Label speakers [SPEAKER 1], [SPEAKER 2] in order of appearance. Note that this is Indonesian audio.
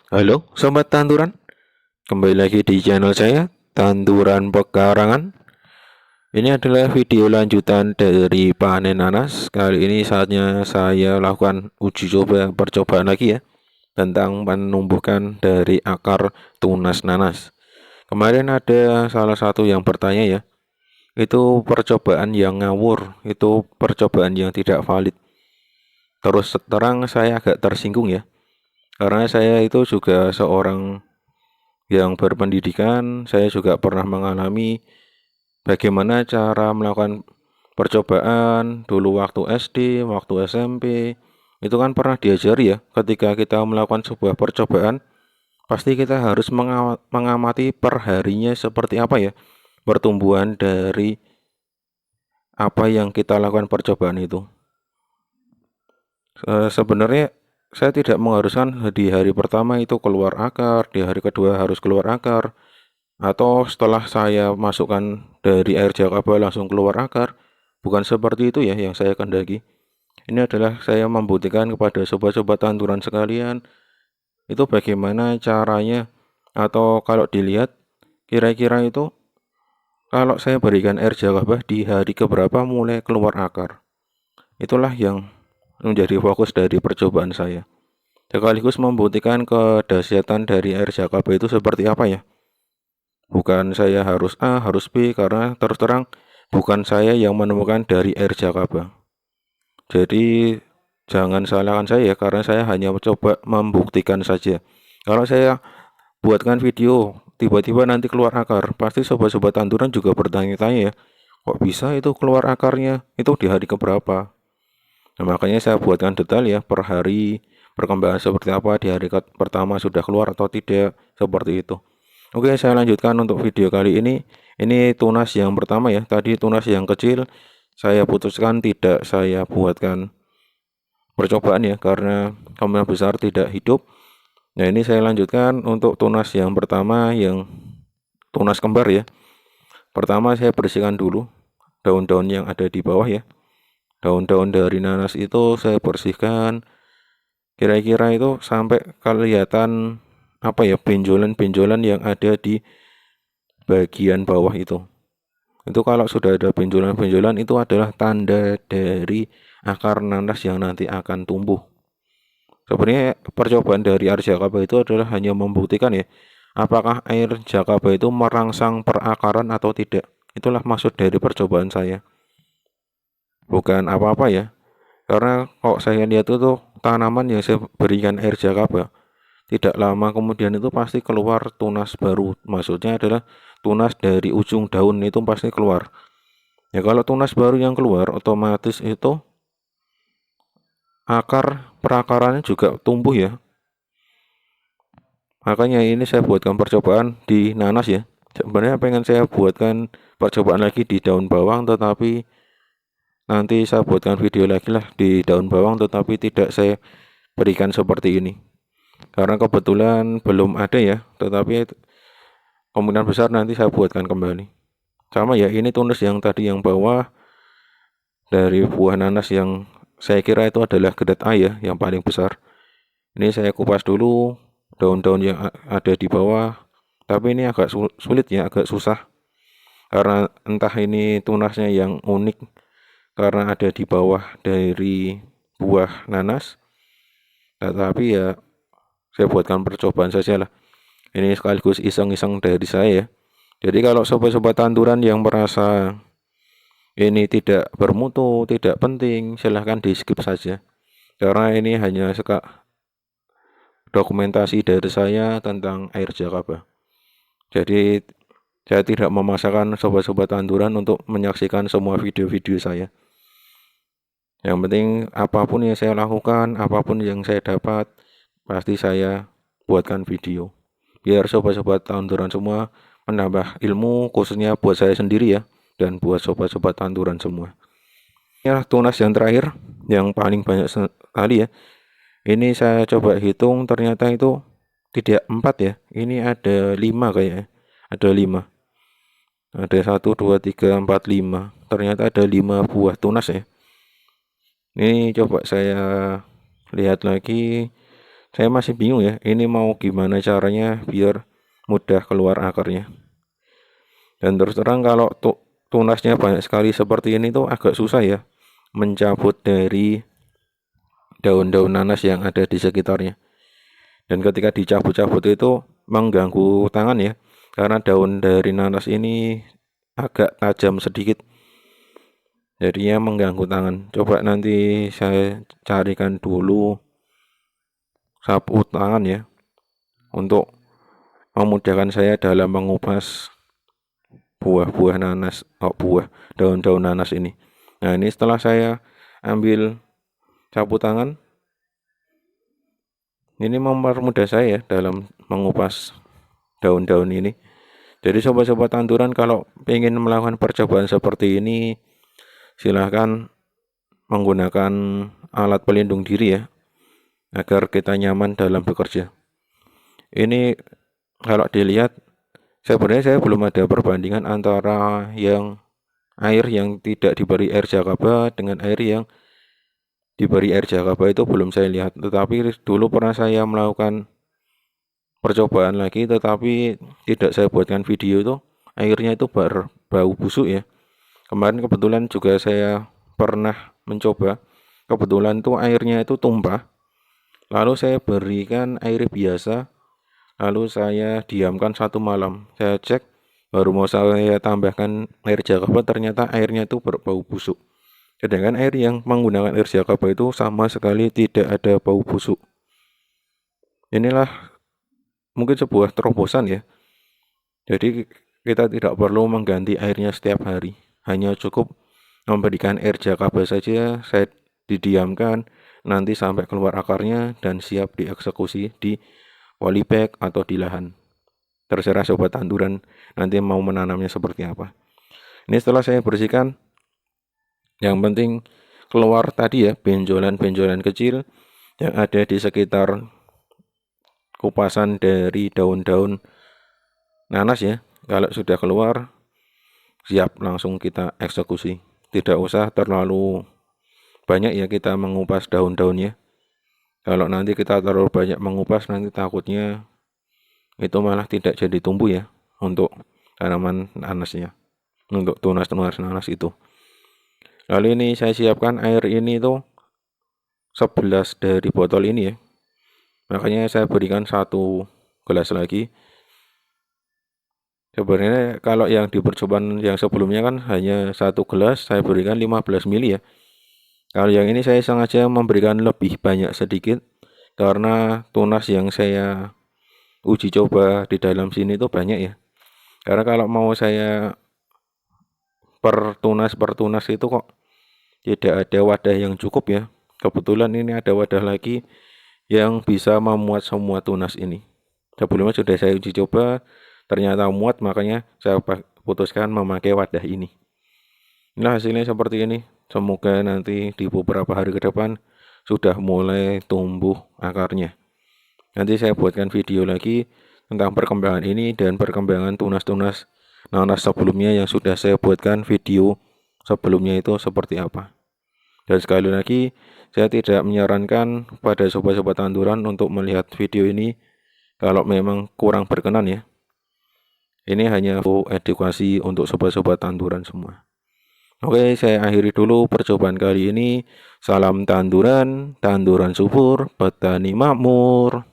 [SPEAKER 1] Halo Sobat Tanduran, kembali lagi di channel saya, Tanduran Pekarangan. Ini adalah video lanjutan dari panen nanas. Kali ini saatnya saya lakukan uji coba percobaan lagi ya, tentang menumbuhkan dari akar tunas nanas. Kemarin ada salah satu yang bertanya ya, itu percobaan yang ngawur, itu percobaan yang tidak valid. Terus terang saya agak tersinggung ya, karena saya itu juga seorang yang berpendidikan. Saya juga pernah mengalami bagaimana cara melakukan percobaan dulu waktu SD, waktu SMP. Itu kan pernah diajari ya, ketika kita melakukan sebuah percobaan, pasti kita harus mengamati perharinya seperti apa ya, pertumbuhan dari apa yang kita lakukan percobaan itu. Sebenarnya saya tidak mengharuskan di hari pertama itu keluar akar, di hari kedua harus keluar akar, atau setelah saya masukkan dari air jakaba langsung keluar akar. Bukan seperti itu ya yang saya kendaki. Ini adalah saya membuktikan kepada sobat-sobat tanduran sekalian, itu bagaimana caranya, atau kalau dilihat kira-kira itu kalau saya berikan air jakaba di hari keberapa mulai keluar akar. Itulah yang menjadi fokus dari percobaan saya. Sekaligus membuktikan kedahsyatan dari air jakaba itu seperti apa ya. Bukan saya harus A, harus B, karena terus terang bukan saya yang menemukan dari air jakaba. Jadi jangan salahkan saya karena saya hanya mencoba membuktikan saja. Kalau saya buatkan video tiba-tiba nanti keluar akar, pasti sobat-sobat tanduran juga bertanya-tanya ya, kok bisa itu keluar akarnya, itu di hari keberapa. Nah, makanya saya buatkan detail ya per hari, perkembangan seperti apa, di hari pertama sudah keluar atau tidak, seperti itu. Oke, saya lanjutkan untuk video kali ini. Ini tunas yang pertama ya. Tadi tunas yang kecil saya putuskan tidak saya buatkan percobaan ya, karena kemungkinan besar tidak hidup. Nah, ini saya lanjutkan untuk tunas yang pertama, yang tunas kembar ya. Pertama saya bersihkan dulu daun-daun yang ada di bawah ya. Daun-daun dari nanas itu saya bersihkan. Kira-kira itu sampai kelihatan apa ya, benjolan-benjolan yang ada di bagian bawah itu. Itu kalau sudah ada benjolan-benjolan itu adalah tanda dari akar nanas yang nanti akan tumbuh. Sebenarnya percobaan dari air jakaba itu adalah hanya membuktikan ya, apakah air jakaba itu merangsang perakaran atau tidak. Itulah maksud dari percobaan saya. Bukan apa-apa ya. Karena kok saya lihat itu tanaman yang saya berikan air jakaba, tidak lama kemudian itu pasti keluar tunas baru. Maksudnya adalah tunas dari ujung daun itu pasti keluar. Ya kalau tunas baru yang keluar, otomatis itu akar perakarannya juga tumbuh ya. Makanya ini saya buatkan percobaan di nanas ya. Sebenarnya pengen saya buatkan percobaan lagi di daun bawang, tetapi nanti saya buatkan video lagi lah di daun bawang, tetapi tidak saya berikan seperti ini. Karena kebetulan belum ada ya, tetapi kemungkinan besar nanti saya buatkan kembali. Sama ya, ini tunas yang tadi yang bawah dari buah nanas yang saya kira itu adalah gedat A ya, yang paling besar. Ini saya kupas dulu daun-daun yang ada di bawah. Tapi ini agak sulit ya, agak susah. Karena entah ini tunasnya yang unik karena ada di bawah dari buah nanas. Tetapi ya saya buatkan percobaan saja lah. Ini sekaligus iseng-iseng dari saya ya. Jadi kalau sobat-sobat tanduran yang merasa ini tidak bermutu, tidak penting, silahkan di skip saja. Karena ini hanya dokumentasi dari saya tentang air jakaba. Jadi saya tidak memaksakan sobat-sobat tanduran untuk menyaksikan semua video-video saya. Yang penting apapun yang saya lakukan, apapun yang saya dapat, pasti saya buatkan video. Biar sobat-sobat tanduran semua menambah ilmu, khususnya buat saya sendiri ya, dan buat sobat-sobat tanduran semua. Ya, tunas yang terakhir, yang paling banyak sekali ya. Ini saya coba hitung, ternyata itu tidak 4 ya. Ini ada 5 kayaknya. Ada 5. Ada 1, 2, 3, 4, 5. Ternyata ada 5 buah tunas ya. Ini coba saya lihat lagi. saya masih bingung ya, ini mau gimana caranya biar mudah keluar akarnya. Dan terus terang kalau tunasnya banyak sekali seperti ini tuh agak susah ya mencabut dari daun-daun nanas yang ada di sekitarnya. Dan ketika dicabut-cabut itu mengganggu tangan ya, karena daun dari nanas ini agak tajam sedikit, jadinya mengganggu tangan. Coba nanti saya carikan dulu sapu tangan ya, untuk memudahkan saya dalam mengupas buah-buah nanas, daun-daun nanas ini. Nah, ini setelah saya ambil sapu tangan, ini mempermudah saya dalam mengupas daun-daun ini. Jadi sobat-sobat tanduran kalau ingin melakukan percobaan seperti ini, silahkan menggunakan alat pelindung diri ya, agar kita nyaman dalam bekerja. Ini kalau dilihat, sebenarnya saya belum ada perbandingan antara air yang tidak diberi air jakaba dengan air yang diberi air jakaba, itu belum saya lihat. Tetapi dulu pernah saya melakukan percobaan lagi, tetapi tidak saya buatkan video itu, airnya itu berbau busuk ya. Kemarin kebetulan juga saya pernah mencoba, kebetulan tuh airnya itu tumpah, lalu saya berikan air biasa, lalu saya diamkan 1 malam. Saya cek, baru mau saya tambahkan air jakaba, ternyata airnya itu berbau busuk. Sedangkan air yang menggunakan air jakaba itu sama sekali tidak ada bau busuk. Inilah mungkin sebuah terobosan ya. Jadi kita tidak perlu mengganti airnya setiap hari, hanya cukup memberikan air jakaba saja. Saya didiamkan nanti sampai keluar akarnya dan siap dieksekusi di polybag atau di lahan. Terserah sobat tanduran nanti mau menanamnya seperti apa. Ini setelah saya bersihkan, yang penting keluar tadi ya benjolan-benjolan kecil yang ada di sekitar kupasan dari daun-daun nanas ya. Kalau sudah keluar, siap langsung kita eksekusi. Tidak usah terlalu banyak ya kita mengupas daun-daunnya. Kalau nanti kita terlalu banyak mengupas, nanti takutnya itu malah tidak jadi tumbuh ya untuk tanaman nanasnya, untuk tunas-tunas nanas itu. Lalu ini saya siapkan air ini tuh 11 dari botol ini ya. Makanya saya berikan 1 gelas lagi. Sebenarnya kalau yang di percobaan yang sebelumnya kan hanya 1 gelas, saya berikan 15 ml ya. Kalau yang ini saya sengaja memberikan lebih banyak sedikit, karena tunas yang saya uji coba di dalam sini itu banyak ya. Karena kalau mau saya per tunas itu kok tidak ada wadah yang cukup ya. Kebetulan ini ada wadah lagi yang bisa memuat semua tunas ini. Sebelumnya sudah saya uji coba, ternyata muat, makanya saya putuskan memakai wadah ini. Nah, hasilnya seperti ini. Semoga nanti di beberapa hari ke depan sudah mulai tumbuh akarnya. Nanti saya buatkan video lagi tentang perkembangan ini dan perkembangan tunas-tunas nanas sebelumnya yang sudah saya buatkan video sebelumnya itu seperti apa. Dan sekali lagi, saya tidak menyarankan pada sobat-sobat tanduran untuk melihat video ini kalau memang kurang berkenan ya. Ini hanya edukasi untuk sobat-sobat tanduran semua. Oke, saya akhiri dulu percobaan kali ini. Salam tanduran, tanduran subur, petani makmur.